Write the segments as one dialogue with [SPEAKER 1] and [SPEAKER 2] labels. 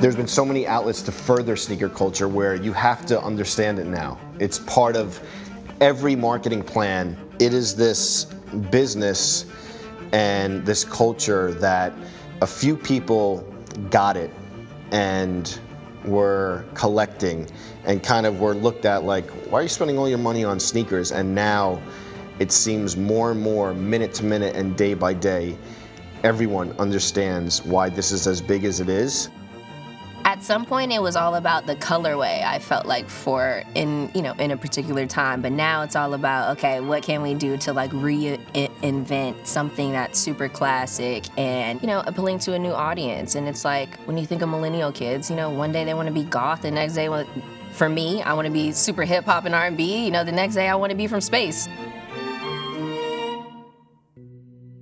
[SPEAKER 1] There's been so many outlets to further sneaker culture where you have to understand it now. It's part of every marketing plan. It is this business and this culture that a few people got it and were collecting and kind of were looked at like, why are you spending all your money on sneakers? And now it seems more and more, minute to minute and day by day, everyone understands why this is as big as it is.
[SPEAKER 2] At some point, it was all about the colorway, I felt like, in a particular time. But now it's all about, okay, what can we do to like reinvent something that's super classic and, appealing to a new audience. And it's like, when you think of millennial kids, one day they want to be goth, the next day, for me, I want to be super hip hop and R&B. The next day I want to be from space.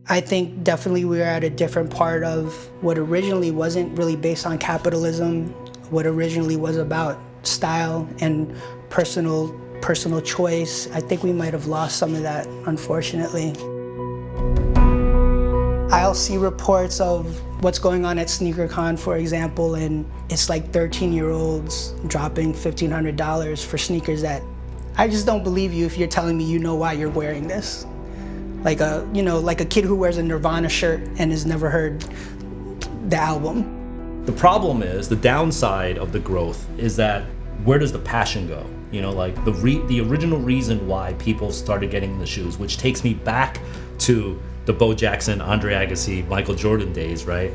[SPEAKER 3] I think definitely we are at a different part of what originally wasn't really based on capitalism, what originally was about style and personal choice. I think we might have lost some of that, unfortunately. I'll see reports of what's going on at SneakerCon, for example, and it's like 13-year-olds dropping $1,500 for sneakers that I just don't believe you if you're telling me you know why you're wearing this. Like a kid who wears a Nirvana shirt and has never heard the album.
[SPEAKER 4] The problem is, the downside of the growth is that where does the passion go? Like the original reason why people started getting the shoes, which takes me back to the Bo Jackson, Andre Agassi, Michael Jordan days, right?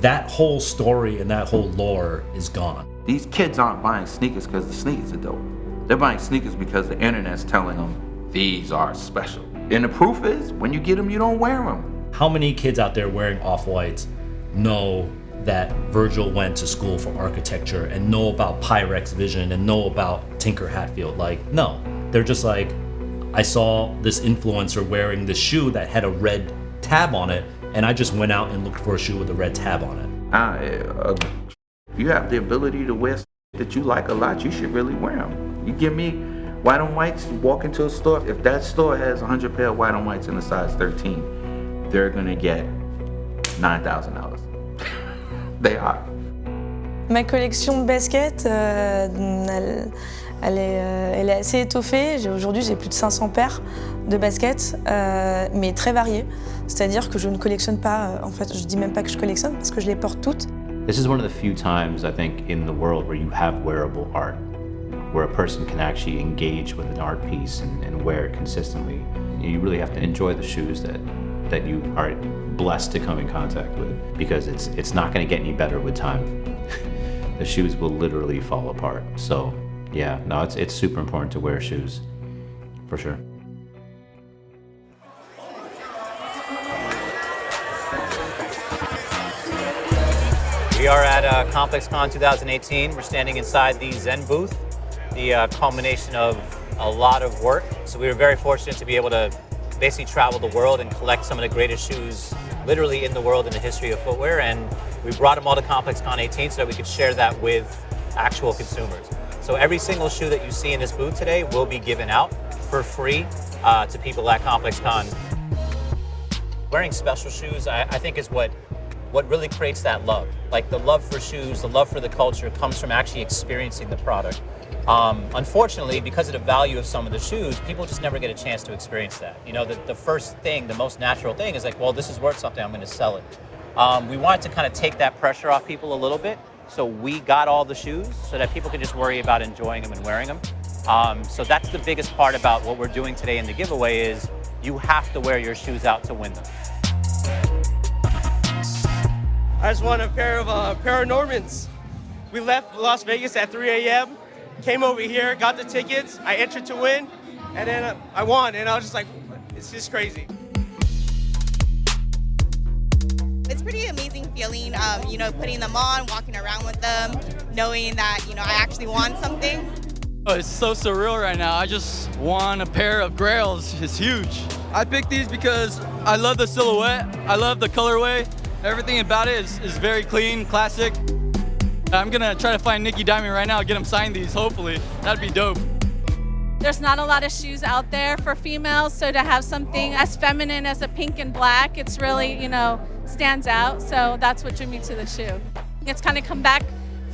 [SPEAKER 4] That whole story and that whole lore is gone.
[SPEAKER 5] These kids aren't buying sneakers because the sneakers are dope. They're buying sneakers because the internet's telling them these are special. And the proof is, when you get them, you don't wear them.
[SPEAKER 4] How many kids out there wearing Off-Whites know that Virgil went to school for architecture and know about Pyrex Vision and know about Tinker Hatfield? Like, no. They're just like, I saw this influencer wearing this shoe that had a red tab on it, and I just went out and looked for a shoe with a red tab on it.
[SPEAKER 5] If you have the ability to wear that you like a lot, you should really wear them. You give me white on whites, you walk into a store, if that store has 100 pair of white on whites in a size 13, they're gonna get $9,000. They are.
[SPEAKER 6] Ma collection de baskets, elle est assez étoffée. Aujourd'hui, j'ai plus de 500 paires de baskets, mais très variées. C'est-à-dire que je ne collectionne pas, en fait, je dis même pas que je collectionne parce que je les porte toutes.
[SPEAKER 7] This is one of the few times, I think, in the world where you have wearable art, where a person can actually engage with an art piece and wear it consistently. You really have to enjoy the shoes that you are blessed to come in contact with, because it's not going to get any better with time. The shoes will literally fall apart. So yeah, no, it's super important to wear shoes, for sure.
[SPEAKER 8] We are at ComplexCon 2018. We're standing inside the Zen Booth, the culmination of a lot of work. So we were very fortunate to be able to basically travel the world and collect some of the greatest shoes literally in the world in the history of footwear. And we brought them all to ComplexCon 18 so that we could share that with actual consumers. So every single shoe that you see in this booth today will be given out for free to people at ComplexCon. Wearing special shoes, I think, is what really creates that love. Like, the love for shoes, the love for the culture comes from actually experiencing the product. Unfortunately, because of the value of some of the shoes, people just never get a chance to experience that. You know, the first thing, the most natural thing is like, well, this is worth something, I'm gonna sell it. We wanted to kind of take that pressure off people a little bit, so we got all the shoes so that people could just worry about enjoying them and wearing them. So that's the biggest part about what we're doing today in the giveaway is you have to wear your shoes out to win them.
[SPEAKER 9] I just won a pair of Paranormans. We left Las Vegas at 3 a.m., came over here, got the tickets, I entered to win, and then I won, and I was just like, it's just crazy.
[SPEAKER 10] It's pretty amazing feeling, you know, putting them on, walking around with them, knowing that, you know, I actually won something.
[SPEAKER 11] Oh, it's so surreal right now. I just won a pair of grails. It's huge. I picked these because I love the silhouette, I love the colorway. Everything about it is very clean, classic. I'm gonna try to find Nicky Diamond right now, get him signed these, hopefully. That'd be dope.
[SPEAKER 12] There's not a lot of shoes out there for females, so to have something as feminine as a pink and black, it's really, you know, stands out. So that's what drew me to the shoe. It's kind of come back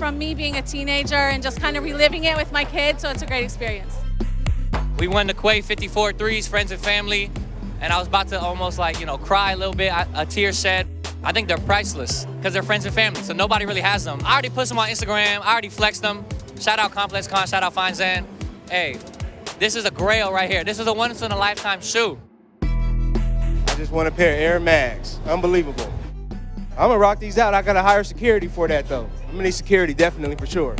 [SPEAKER 12] from me being a teenager and just kind of reliving it with my kids, so it's a great experience.
[SPEAKER 13] We won the Quay 54 threes, friends and family, and I was about to almost cry a little bit, a tear shed. I think they're priceless because they're friends and family, so nobody really has them. I already put them on Instagram, I already flexed them. Shout out ComplexCon's, shout out Fine Zen. Hey, this is a grail right here. This is a once-in-a-lifetime shoe.
[SPEAKER 9] I just want a pair of Air Mags. Unbelievable. I'm gonna rock these out. I gotta hire security for that though. I'm gonna need security, definitely, for sure.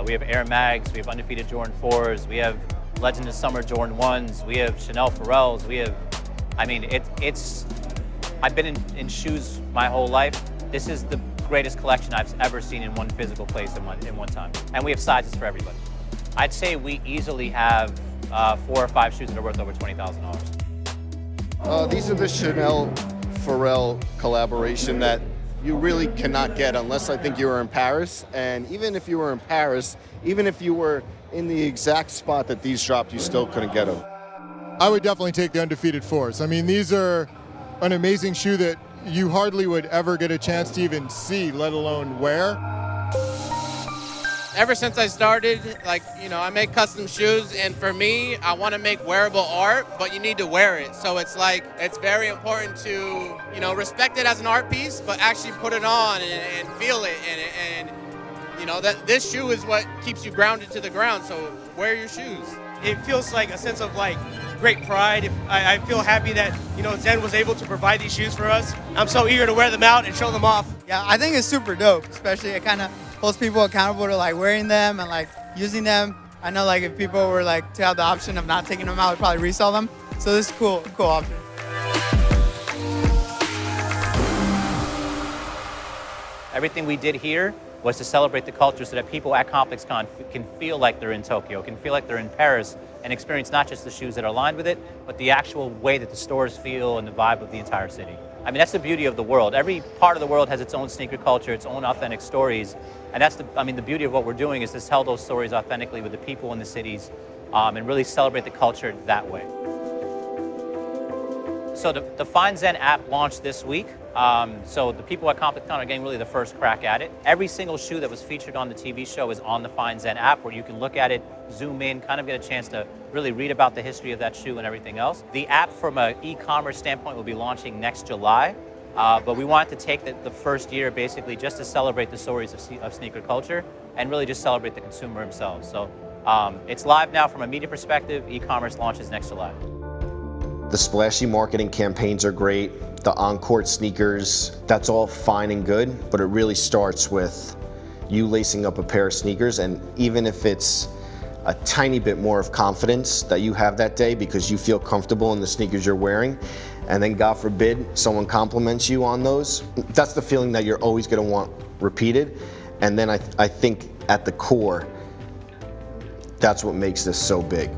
[SPEAKER 8] We have Air Mags, we have undefeated Jordan 4s, we have Legend of Summer Jordan 1s, we have Chanel Pharrells, we have, I've been in shoes my whole life. This is the greatest collection I've ever seen in one physical place in one time. And we have sizes for everybody. I'd say we easily have 4 or 5 shoes that are worth over $20,000.
[SPEAKER 1] These are the Chanel Pharrell collaboration that you really cannot get unless I think you were in Paris. And even if you were in Paris, even if you were in the exact spot that these dropped, you still couldn't get them.
[SPEAKER 14] I would definitely take the undefeated 4s. I mean, these are an amazing shoe that you hardly would ever get a chance to even see, let alone wear.
[SPEAKER 9] Ever since I started, I make custom shoes, and for me, I want to make wearable art, but you need to wear it. So it's very important to, respect it as an art piece, but actually put it on and feel it. And that this shoe is what keeps you grounded to the ground. So wear your shoes.
[SPEAKER 15] It feels like a sense of great pride. I feel happy that Zen was able to provide these shoes for us. I'm so eager to wear them out and show them off.
[SPEAKER 16] Yeah, I think it's super dope, especially it kind of holds people accountable to wearing them and using them. I know if people were to have the option of not taking them out, would probably resell them. So this is cool option.
[SPEAKER 8] Everything we did here was to celebrate the culture so that people at ComplexCon can feel like they're in Tokyo, can feel like they're in Paris, and experience not just the shoes that are aligned with it, but the actual way that the stores feel and the vibe of the entire city. That's the beauty of the world. Every part of the world has its own sneaker culture, its own authentic stories, and that's the beauty of what we're doing is to tell those stories authentically with the people in the cities and really celebrate the culture that way. So the Fine Zen app launched this week. So the people at ComplexCon are getting really the first crack at it. Every single shoe that was featured on the TV show is on the Fine Zen app where you can look at it, zoom in, kind of get a chance to really read about the history of that shoe and everything else. The app from an e-commerce standpoint will be launching next July. But we wanted to take the first year basically just to celebrate the stories of sneaker culture and really just celebrate the consumer himself. So it's live now from a media perspective. E-commerce launches next July.
[SPEAKER 1] The splashy marketing campaigns are great. The on-court sneakers, that's all fine and good, but it really starts with you lacing up a pair of sneakers, and even if it's a tiny bit more of confidence that you have that day because you feel comfortable in the sneakers you're wearing, and then God forbid someone compliments you on those, that's the feeling that you're always gonna want repeated. And then I think at the core, that's what makes this so big.